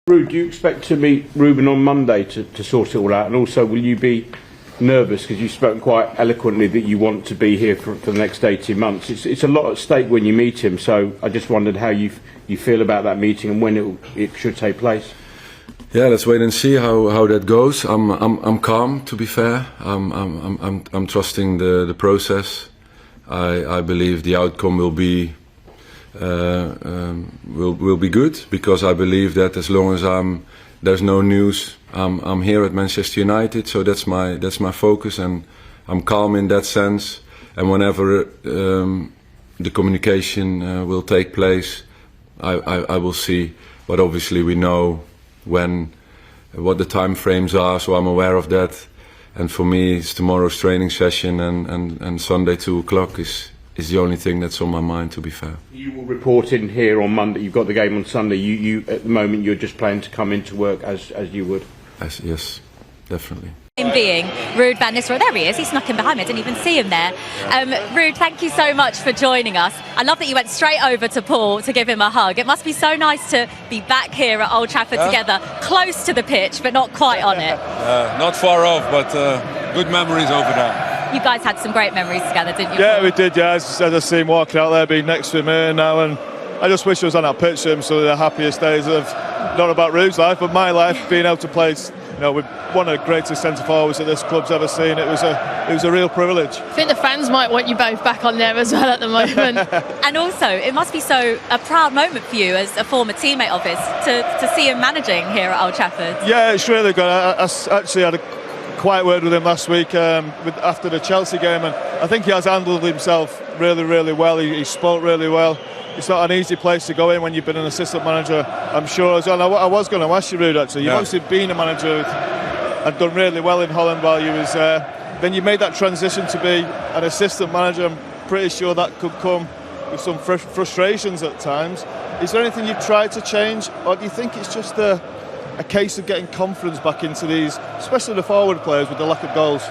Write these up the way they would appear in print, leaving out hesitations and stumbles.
Ruud, do you expect to meet Ruben on Monday to sort it all out? And also, will you be nervous, because you've spoken quite eloquently that you want to be here for the next 18 months? It's a lot at stake when you meet him, so I just wondered how you feel about that meeting and when it should take place. Yeah, let's wait and see how that goes. I'm calm, to be fair. I'm trusting the process. I believe the outcome will be good, because I believe that as long as there's no news, I'm here at Manchester United, so that's my focus, and I'm calm in that sense. And whenever the communication will take place, I will see. But obviously we know what the time frames are, so I'm aware of that. And for me, it's tomorrow's training session, and Sunday 2 o'clock is the only thing that's on my mind, to be fair. You will report in here on Monday. You've got the game on Sunday. You at the moment, you're just planning to come into work as you would. Yes, definitely. Being Ruud van Nistelrooy. There he is. He snuck in behind me. I didn't even see him there. Ruud, thank you so much for joining us. I love that you went straight over to Paul to give him a hug. It must be so nice to be back here at Old Trafford together, close to the pitch, but not quite on it. Not far off, but good memories over there. You guys had some great memories together, didn't you? Yeah, we did. Yeah, as I see him walking out there, being next to him here now, and I just wish I was on that pitch with him. So the happiest days of, not about Ruud's life, but my life, being able to play, with one of the greatest centre forwards that this club's ever seen. It was a real privilege. I think the fans might want you both back on there as well at the moment. And also, it must be a proud moment for you as a former teammate of his to see him managing here at Old Trafford. Yeah, it's really good. I actually had a quiet word with him last week after the Chelsea game, and I think he has handled himself really, really well. He spoke really well. It's not an easy place to go in when you've been an assistant manager, I'm sure. And I was going to ask you, Ruud, actually. You've obviously been a manager and done really well in Holland while you was there. Then you made that transition to be an assistant manager. I'm pretty sure that could come with some frustrations at times. Is there anything you've tried to change, or do you think it's just a case of getting confidence back into these, especially the forward players with the lack of goals?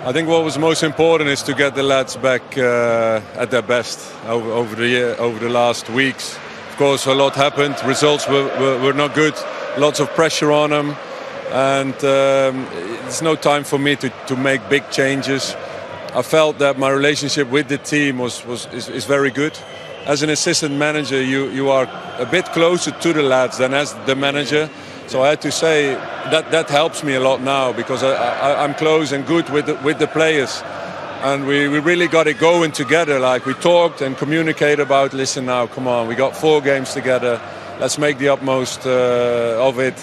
I think what was most important is to get the lads back at their best over the last weeks. Of course, a lot happened. Results were not good. Lots of pressure on them, and it's no time for me to make big changes. I felt that my relationship with the team is very good. As an assistant manager, you are a bit closer to the lads than as the manager. So I had to say that helps me a lot now, because I'm close and good with the players, and we really got it going together. Like, we talked and communicated about, listen now, come on, we got 4 games together, let's make the utmost of it,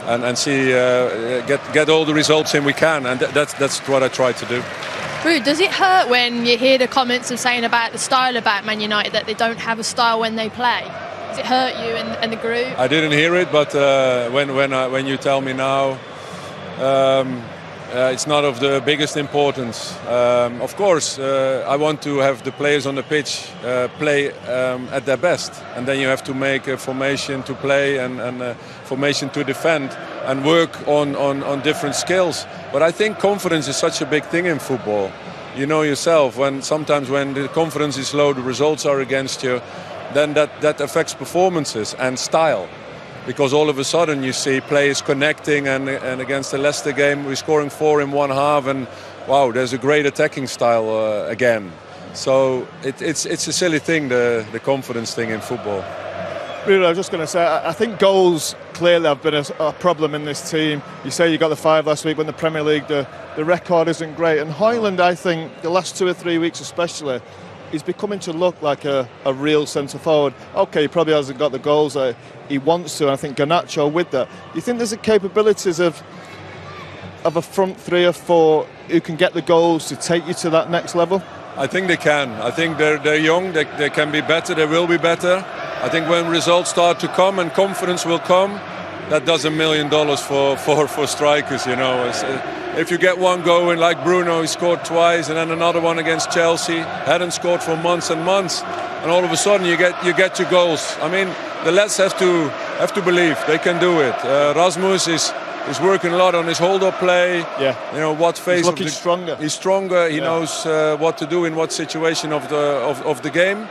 and see get all the results in we can, and that's what I try to do. Ruud, does it hurt when you hear the comments of saying about the style about Man United, that they don't have a style when they play? Does it hurt you and the group? I didn't hear it, but when you tell me now, it's not of the biggest importance. Of course, I want to have the players on the pitch play at their best, and then you have to make a formation to play and a formation to defend, and work on different skills. But I think confidence is such a big thing in football. You know yourself, sometimes when the confidence is low, the results are against you, then that affects performances and style. Because all of a sudden you see players connecting, and against the Leicester game we're scoring 4 in one half, and wow, there's a great attacking style again. So it's a silly thing, the confidence thing in football. Really, I was just going to say, I think goals clearly have been a problem in this team. You say you got the 5 last week, when the Premier League, the record isn't great. And Højlund, I think, the last 2 or 3 weeks especially, he's becoming to look like a real centre forward. Okay, he probably hasn't got the goals that he wants to, and I think Garnacho with that. Do you think there's the capabilities of a front 3 or 4 who can get the goals to take you to that next level? I think they can. I think they're young, they can be better, they will be better. I think when results start to come and confidence will come, that does $1 million for strikers, you know. If you get one going like Bruno, he scored twice, and then another one against Chelsea, hadn't scored for months and months, and all of a sudden you get your goals. I mean, the lads have to believe they can do it. Rasmus is working a lot on his hold-up play. Yeah. You know what phase. He's looking stronger. He's stronger. He knows what to do in what situation of the game.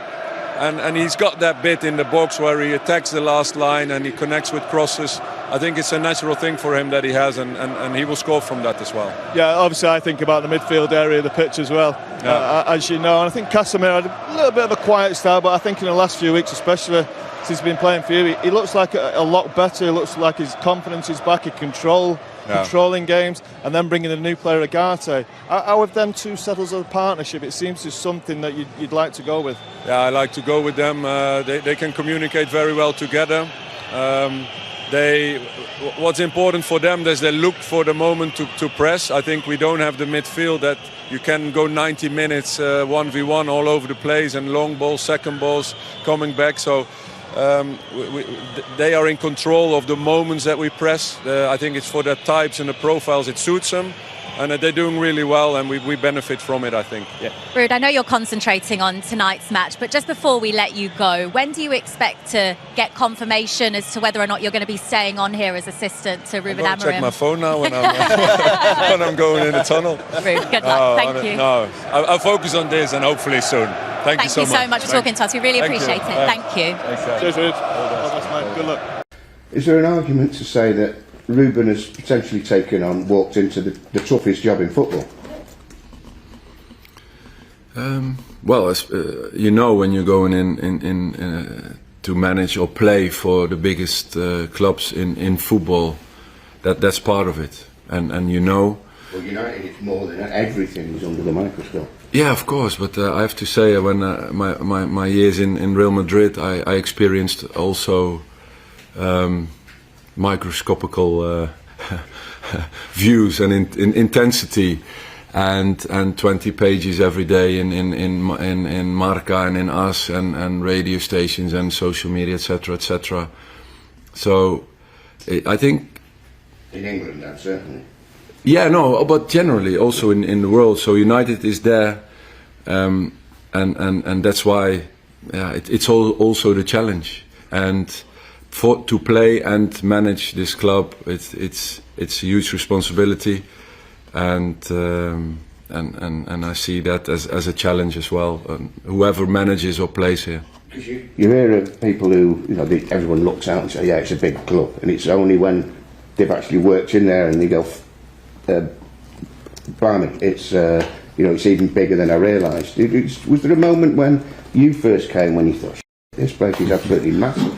and he's got that bit in the box where he attacks the last line and he connects with crosses. I think it's a natural thing for him that he has, and he will score from that as well. Yeah, obviously I think about the midfield area of the pitch as well, as you know. And I think Casemiro had a little bit of a quiet style, but I think in the last few weeks, especially since he's been playing for you, he looks like a lot better. He looks like his confidence is back, controlling games, and then bringing a new player, Agate. How have them two settled as a partnership? It seems to something that you'd like to go with. Yeah, I like to go with them. They can communicate very well together. What's important for them is they look for the moment to press. I think we don't have the midfield that you can go 90 minutes 1v1 all over the place and long balls, second balls coming back. So they are in control of the moments that we press. I think it's for their types and the profiles it suits them. And they're doing really well, and we benefit from it, I think. Yeah. Ruud, I know you're concentrating on tonight's match, but just before we let you go, when do you expect to get confirmation as to whether or not you're going to be staying on here as assistant to Ruben Amorim? I check my phone now when I'm going in the tunnel. Ruud, good luck. Thank you. No, I'll focus on this, and hopefully soon. Thank you so much for talking to us. We really appreciate it. Thank you. Cheers, Ruud. All the best, mate. Good luck. Is there an argument to say that Ruben has potentially walked into the toughest job in football? Well, as, when you're going in to manage or play for the biggest clubs in football, that's part of it, and Well, United, it's more than everything is under the microscope. Yeah, of course, but I have to say, when my years in Real Madrid, I experienced also microscopical views and intensity, and 20 pages every day in Marca and in Us and radio stations and social media, etc., etc. So I think in England, that's certainly. Yeah, no, but generally also in the world. So United is there, and that's why it's also the challenge. And to play and manage this club, it's a huge responsibility, and I see that as a challenge as well. Whoever manages or plays here. You hear of people who, everyone looks out and say, yeah, it's a big club, and it's only when they've actually worked in there and they go, blimey, it's it's even bigger than I realised. Was there a moment when you first came when you thought, this place is absolutely massive?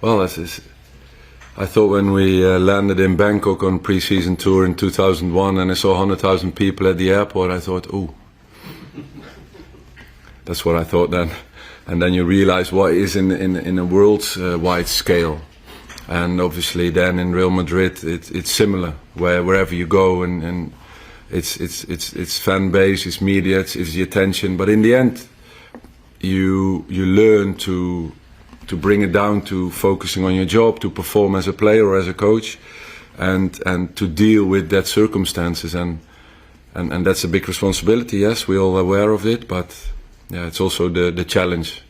Well, I thought when we landed in Bangkok on pre-season tour in 2001 and I saw 100,000 people at the airport, I thought, ooh. That's what I thought then. And then you realize what is in a world-wide scale. And obviously then in Real Madrid it's similar, wherever you go, and it's fan base, it's media, it's the attention. But in the end, you learn to bring it down to focusing on your job, to perform as a player or as a coach, and to deal with that circumstances, and that's a big responsibility. Yes, we're all aware of it, but yeah, it's also the challenge.